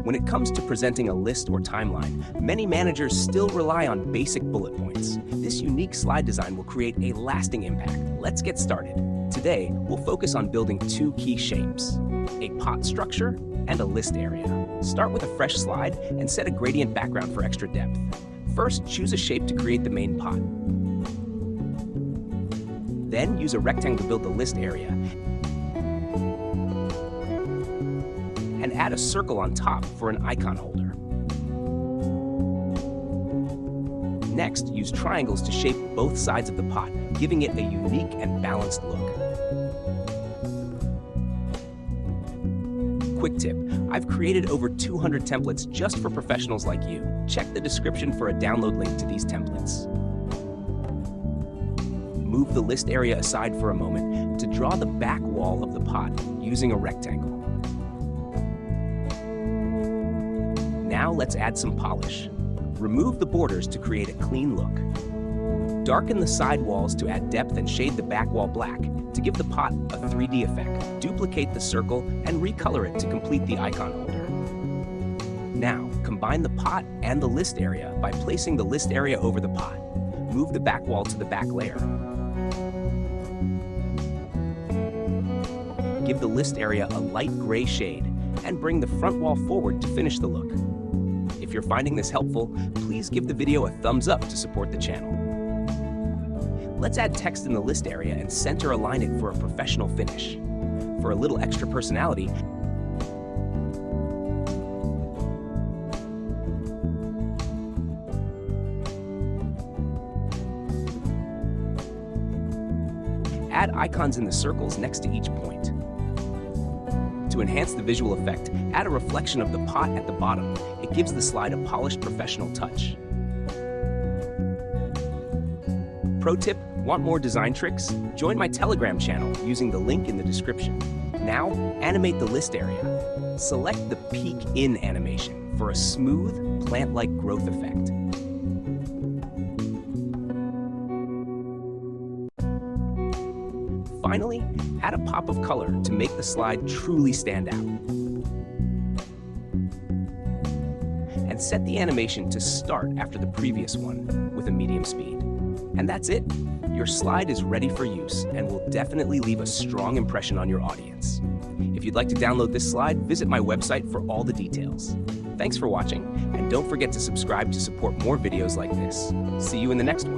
When it comes to presenting a list or timeline, many managers still rely on basic bullet points. This unique slide design will create a lasting impact. Let's get started. Today, we'll focus on building two key shapes, a pot structure and a list area. Start with a fresh slide and set a gradient background for extra depth. First, choose a shape to create the main pot. Then, use a rectangle to build the list area and add a circle on top for an icon holder. Next, use triangles to shape both sides of the pot, giving it a unique and balanced look. Quick tip, I've created over 200 templates just for professionals like you. Check the description for a download link to these templates. Move the list area aside for a moment to draw the back wall of the pot using a rectangle. Now let's add some polish. Remove the borders to create a clean look. Darken the side walls to add depth and shade the back wall black to give the pot a 3D effect. Duplicate the circle and recolor it to complete the icon holder. Now, combine the pot and the list area by placing the list area over the pot. Move the back wall to the back layer. Give the list area a light gray shade and bring the front wall forward to finish the look. If you're finding this helpful, please give the video a thumbs up to support the channel. Let's add text in the list area and center align it for a professional finish. For a little extra personality, add icons in the circles next to each point. To enhance the visual effect, add a reflection of the pot at the bottom. It gives the slide a polished professional touch. Pro tip, want more design tricks? Join my Telegram channel using the link in the description. Now, animate the list area. Select the Peek In animation for a smooth, plant-like growth effect. Finally, add a pop of color to make the slide truly stand out. And set the animation to start after the previous one with a medium speed. And that's it. Your slide is ready for use and will definitely leave a strong impression on your audience. If you'd like to download this slide, visit my website for all the details. Thanks for watching, and don't forget to subscribe to support more videos like this. See you in the next one.